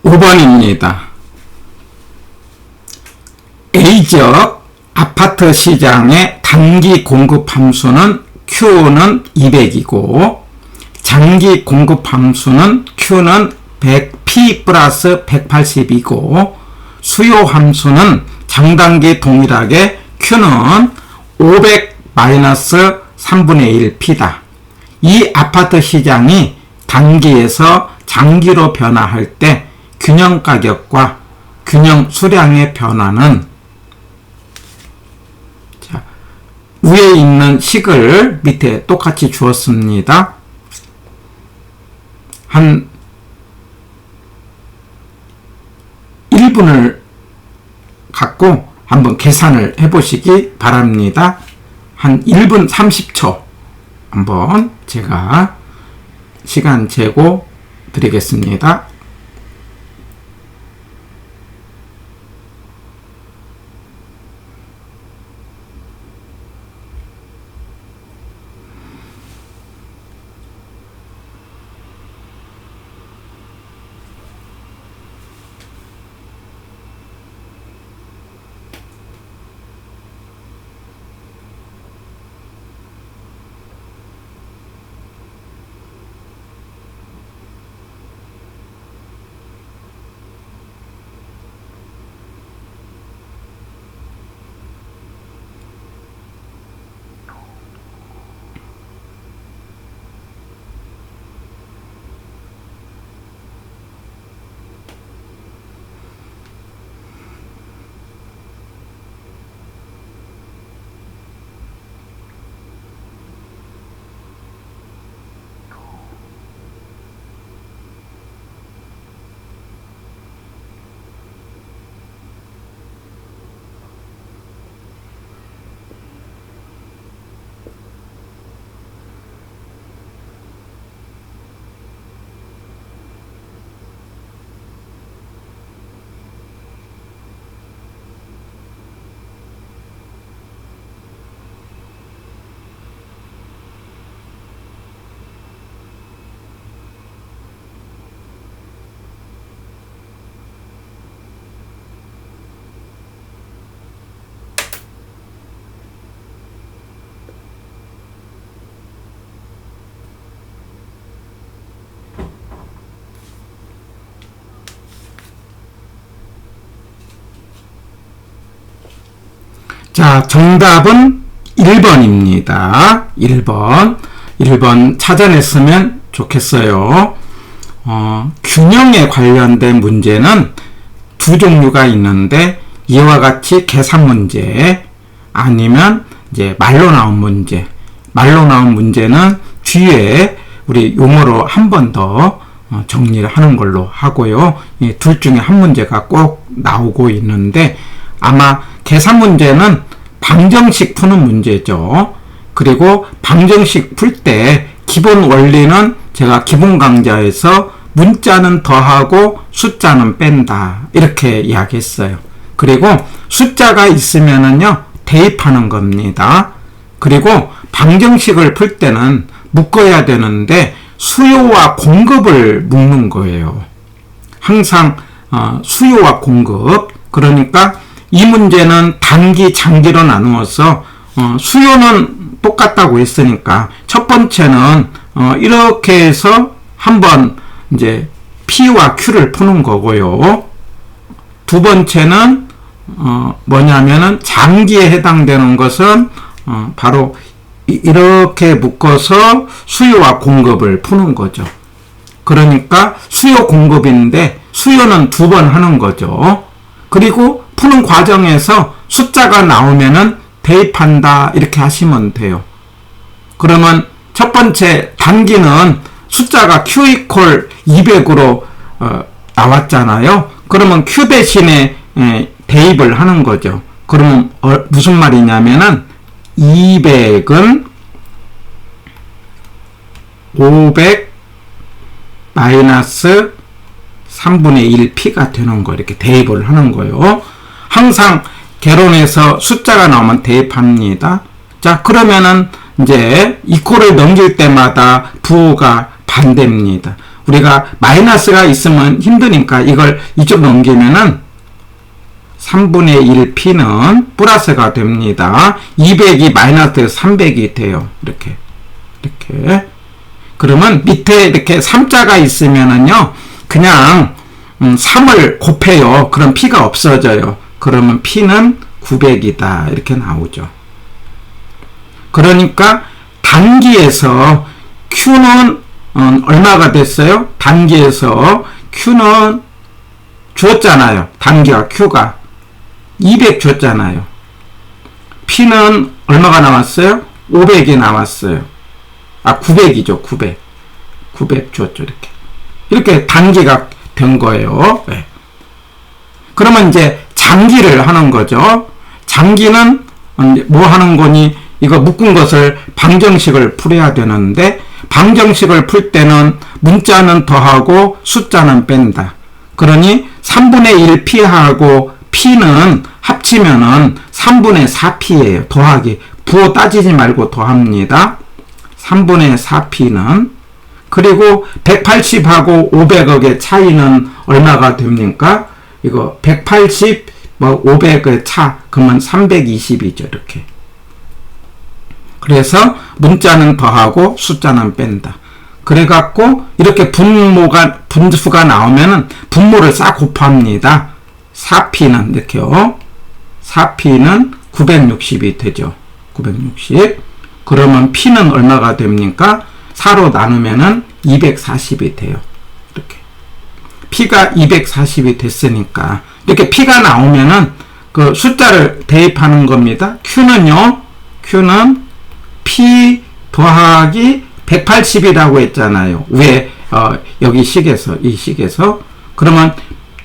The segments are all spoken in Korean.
5번입니다. A지역 아파트 시장의 단기 공급 함수는 Q는 200이고 장기 공급 함수는 Q는 100P 플러스 180이고 수요 함수는 장단기 동일하게 Q는 500 마이너스 3분의 1P다. 이 아파트 시장이 단기에서 장기로 변화할 때 균형 가격과 균형 수량의 변화는 자, 위에 있는 식을 밑에 똑같이 주었습니다. 한 1분을 갖고 한번 계산을 해보시기 바랍니다. 한 1분 30초 한번 제가 시간 재고 드리겠습니다. 자, 정답은 1번입니다. 1번 찾아냈으면 좋겠어요. 균형에 관련된 문제는 두 종류가 있는데 이와 같이 계산 문제 아니면 이제 말로 나온 문제는 뒤에 우리 용어로 한 번 더 정리를 하는 걸로 하고요. 이 둘 중에 한 문제가 꼭 나오고 있는데 아마 계산 문제는 방정식 푸는 문제죠. 그리고 방정식 풀 때 기본 원리는 제가 기본 강좌에서 문자는 더하고 숫자는 뺀다 이렇게 이야기했어요. 그리고 숫자가 있으면은요 대입하는 겁니다. 그리고 방정식을 풀 때는 묶어야 되는데 수요와 공급을 묶는 거예요. 항상 수요와 공급. 그러니까 이 문제는 단기, 장기로 나누어서 수요는 똑같다고 했으니까 첫 번째는 이렇게 해서 한번 이제 P와 Q를 푸는 거고요. 두 번째는 뭐냐면은 장기에 해당되는 것은 바로 이렇게 묶어서 수요와 공급을 푸는 거죠. 그러니까 수요 공급인데 수요는 두 번 하는 거죠. 그리고 푸는 과정에서 숫자가 나오면은 대입한다 이렇게 하시면 돼요. 그러면 첫 번째 단기는 숫자가 Q 이퀄 200으로 나왔잖아요. 그러면 Q 대신에 대입을 하는 거죠. 그러면 무슨 말이냐면은 200은 500 마이너스 3분의 1P가 되는 거 이렇게 대입을 하는 거예요. 항상 개론에서 숫자가 나오면 대입합니다. 자, 그러면은 이제 이코를 넘길 때마다 부호가 반대입니다. 우리가 마이너스가 있으면 힘드니까 이걸 이쪽 넘기면은 3분의 1 P는 플러스가 됩니다. 200이 마이너스 300이 돼요. 이렇게. 그러면 밑에 이렇게 3자가 있으면은요, 그냥 3을 곱해요. 그럼 P가 없어져요. 그러면 P는 900이다. 이렇게 나오죠. 그러니까 단기에서 Q는 얼마가 됐어요? 단기에서 Q는 줬잖아요. 단기가 Q가 200 줬잖아요. P는 얼마가 나왔어요? 500이 나왔어요. 900이죠. 900 줬죠. 이렇게 단기가 된 거예요. 네. 그러면 이제 장기를 하는 거죠. 장기는 뭐 하는 거니? 이거 묶은 것을 방정식을 풀어야 되는데, 방정식을 풀 때는 문자는 더하고 숫자는 뺀다. 그러니 3분의 1 P하고 P는 합치면은 3분의 4P예요. 더하기. 부호 따지지 말고 더합니다. 3분의 4P는. 그리고 180하고 500억의 차이는 얼마가 됩니까? 이거 180, 500의 차. 그러면 320이죠. 이렇게. 그래서 문자는 더하고 숫자는 뺀다. 그래갖고 이렇게 분수가 나오면은 분모를 싹 곱합니다. 4P는 이렇게요. 4P는 960이 되죠. 960. 그러면 P는 얼마가 됩니까? 4로 나누면은 240이 돼요. 이렇게. P가 240이 됐으니까. 이렇게 P가 나오면은 그 숫자를 대입하는 겁니다. Q는요. Q는 P 더하기 180이라고 했잖아요. 왜? 여기 식에서, 이 식에서. 그러면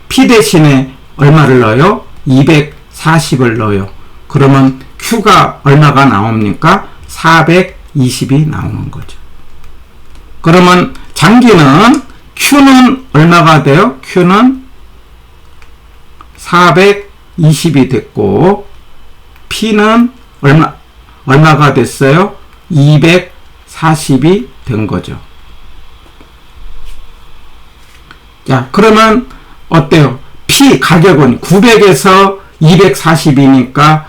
P 대신에 얼마를 넣어요? 240을 넣어요. 그러면 Q가 얼마가 나옵니까? 420이 나오는 거죠. 그러면 장기는 Q는 얼마가 돼요? Q는 420이 됐고, P는 얼마가 됐어요? 240이 된 거죠. 자, 그러면 어때요? P 가격은 900에서 240이니까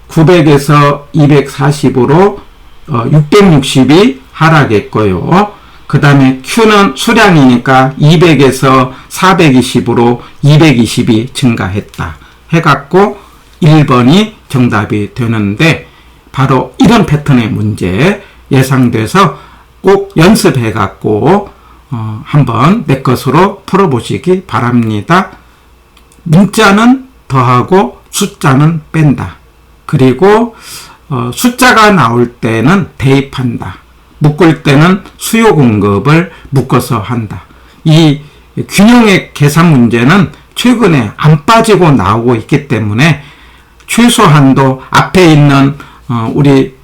900에서 240으로 660이 하락했고요. 그 다음에 Q는 수량이니까 200에서 420으로 220이 증가했다. 해갖고 1번이 정답이 되는데, 바로 이런 패턴의 문제 예상돼서 꼭 연습해갖고 한번 내 것으로 풀어보시기 바랍니다. 문자는 더하고 숫자는 뺀다. 그리고 숫자가 나올 때는 대입한다. 묶을 때는 수요 공급을 묶어서 한다. 이 균형의 계산 문제는 최근에 안 빠지고 나오고 있기 때문에 최소한도 앞에 있는 우리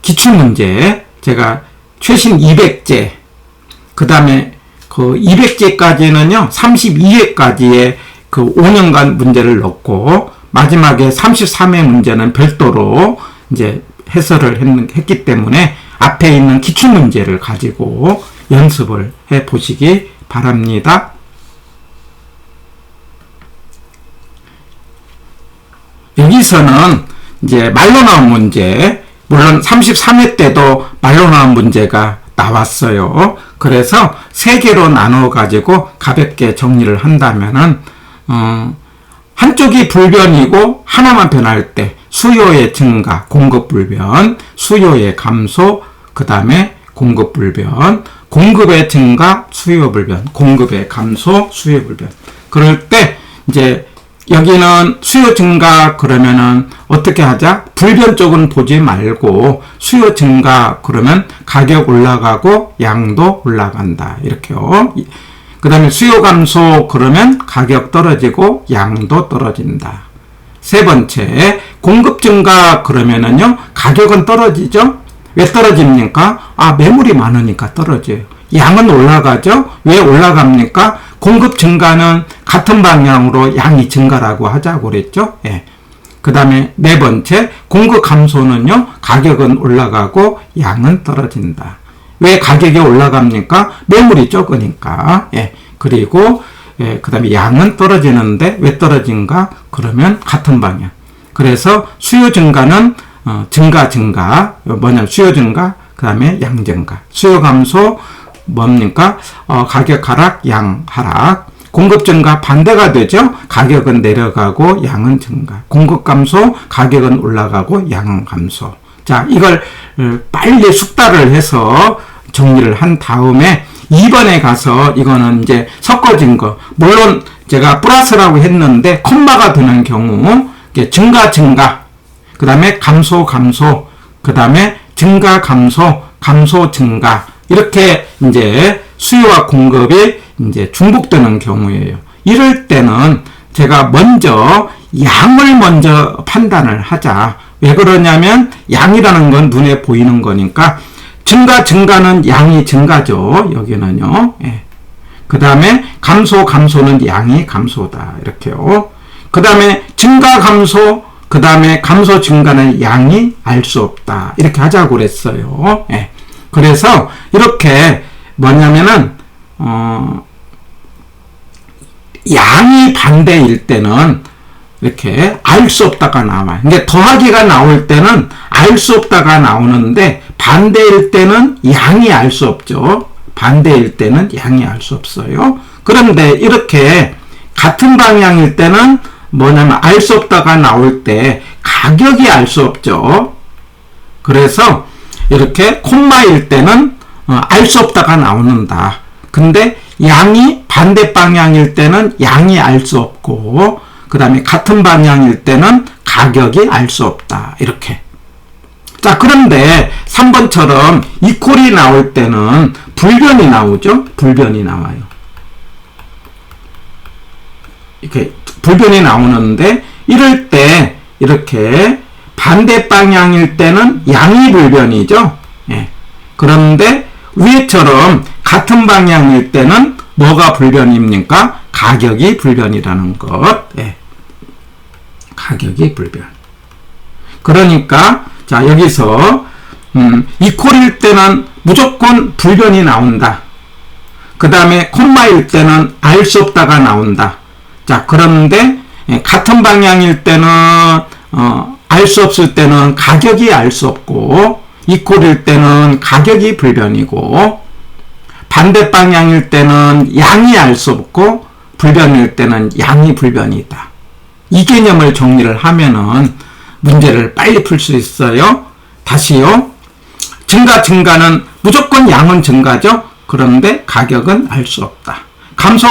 기출문제, 제가 최신 200제, 그 다음에 그 200제까지는요 32회까지의 그 5년간 문제를 넣고, 마지막에 33회 문제는 별도로 이제 해설을 했기 때문에 앞에 있는 기출문제를 가지고 연습을 해 보시기 바랍니다. 여기서는 이제 말로 나온 문제, 물론 33회 때도 말로 나온 문제가 나왔어요. 그래서 3개로 나눠 가지고 가볍게 정리를 한다면은 한쪽이 불변이고 하나만 변할 때 수요의 증가, 공급 불변, 수요의 감소, 그 다음에 공급 불변, 공급의 증가, 수요 불변, 공급의 감소, 수요 불변. 그럴 때 이제 여기는 수요 증가 그러면은 어떻게 하자? 불변 쪽은 보지 말고 수요 증가 그러면 가격 올라가고 양도 올라간다. 이렇게요. 그 다음에 수요 감소 그러면 가격 떨어지고 양도 떨어진다. 세 번째, 공급 증가 그러면은요, 가격은 떨어지죠? 왜 떨어집니까? 매물이 많으니까 떨어져요. 양은 올라가죠? 왜 올라갑니까? 공급 증가는 같은 방향으로 양이 증가라고 하자고 그랬죠? 예. 그 다음에 네 번째, 공급 감소는요, 가격은 올라가고 양은 떨어진다. 왜 가격이 올라갑니까? 매물이 적으니까. 그리고 그 다음에 양은 떨어지는데 왜 떨어진가? 그러면 같은 방향. 그래서 수요 증가는 증가 뭐냐, 수요 증가, 그 다음에 양 증가. 수요 감소 뭡니까? 가격 하락, 양 하락. 공급 증가 반대가 되죠. 가격은 내려가고 양은 증가. 공급 감소, 가격은 올라가고 양은 감소. 자, 이걸 빨리 숙달을 해서 정리를 한 다음에 2번에 가서 이거는 이제 섞어진 거. 물론 제가 플러스라고 했는데 콤마가 드는 경우 증가, 그 다음에 감소, 그 다음에 증가, 감소, 증가. 이렇게 이제 수요와 공급이 이제 중복되는 경우예요. 이럴 때는 제가 먼저 양을 먼저 판단을 하자. 왜 그러냐면 양이라는 건 눈에 보이는 거니까 증가는 양이 증가죠. 여기는요. 그 다음에 감소는 양이 감소다. 이렇게요. 그 다음에 증가, 감소, 그 다음에 감소, 증가는 양이 알 수 없다. 이렇게 하자고 그랬어요. 그래서 이렇게 뭐냐면은 양이 반대일 때는 이렇게 알 수 없다가 나와요. 근데 더하기가 나올 때는 알 수 없다가 나오는데 반대일 때는 양이 알 수 없죠. 반대일 때는 양이 알 수 없어요. 그런데 이렇게 같은 방향일 때는 뭐냐면 알 수 없다가 나올 때 가격이 알 수 없죠. 그래서 이렇게 콤마일 때는 알 수 없다가 나오는다. 근데 양이 반대 방향일 때는 양이 알 수 없고 그 다음에 같은 방향일 때는 가격이 알 수 없다. 이렇게. 자, 그런데 3번처럼 이퀄이 나올 때는 불변이 나오죠. 불변이 나와요. 이렇게 불변이 나오는데 이럴 때 이렇게 반대 방향일 때는 양이 불변이죠. 그런데 위에처럼 같은 방향일 때는 뭐가 불변입니까? 가격이 불변이라는 것. 가격이 불변. 그러니까 자, 여기서 이퀄일 때는 무조건 불변이 나온다. 그 다음에 콤마일 때는 알 수 없다가 나온다. 자, 그런데 같은 방향일 때는 알 수 없을 때는 가격이 알 수 없고 이퀄일 때는 가격이 불변이고 반대 방향일 때는 양이 알 수 없고 불변일 때는 양이 불변이다. 이 개념을 정리를 하면은 문제를 빨리 풀 수 있어요. 다시요. 증가는 무조건 양은 증가죠. 그런데 가격은 알 수 없다. 감소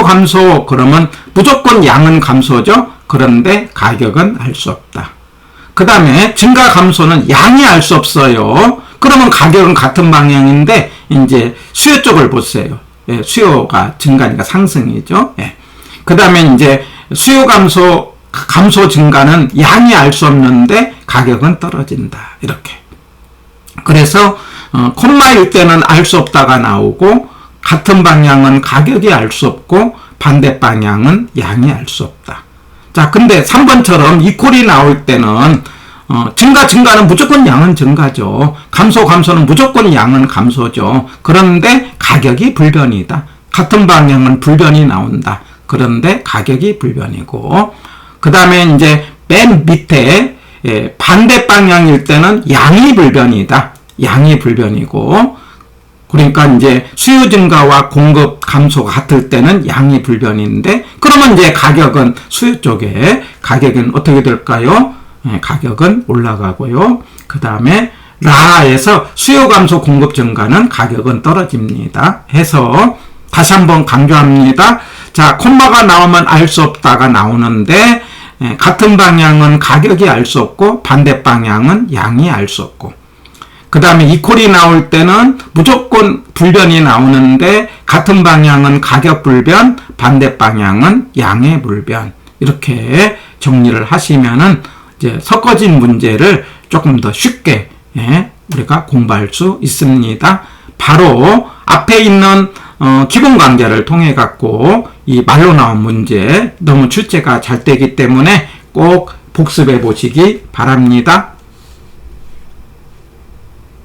그러면 무조건 양은 감소죠. 그런데 가격은 알 수 없다. 그 다음에 증가, 감소는 양이 알 수 없어요. 그러면 가격은 같은 방향인데 이제 수요 쪽을 보세요. 수요가 증가니까 상승이죠. 그 다음에 이제 수요 감소 증가는 양이 알 수 없는데 가격은 떨어진다. 이렇게. 그래서 콤마일 때는 알 수 없다가 나오고 같은 방향은 가격이 알 수 없고 반대 방향은 양이 알 수 없다. 자, 근데 3번처럼 이퀄이 나올 때는 증가는 무조건 양은 증가죠. 감소는 무조건 양은 감소죠. 그런데 가격이 불변이다. 같은 방향은 불변이 나온다. 그런데 가격이 불변이고 그 다음에 이제 맨 밑에 반대 방향일 때는 양이 불변이다. 양이 불변이고 그러니까 이제 수요 증가와 공급 감소가 같을 때는 양이 불변인데 그러면 이제 가격은 수요 쪽에 가격은 어떻게 될까요? 가격은 올라가고요. 그 다음에 라에서 수요 감소 공급 증가는 가격은 떨어집니다. 해서 다시 한번 강조합니다. 자, 콤마가 나오면 알 수 없다가 나오는데 같은 방향은 가격이 알 수 없고 반대 방향은 양이 알 수 없고 그 다음에 이퀄이 나올 때는 무조건 불변이 나오는데 같은 방향은 가격 불변, 반대 방향은 양의 불변. 이렇게 정리를 하시면은 이제 섞어진 문제를 조금 더 쉽게 우리가 공부할 수 있습니다. 바로 앞에 있는 기본 관계를 통해 갖고 이 말로 나온 문제 너무 출제가 잘 되기 때문에 꼭 복습해 보시기 바랍니다.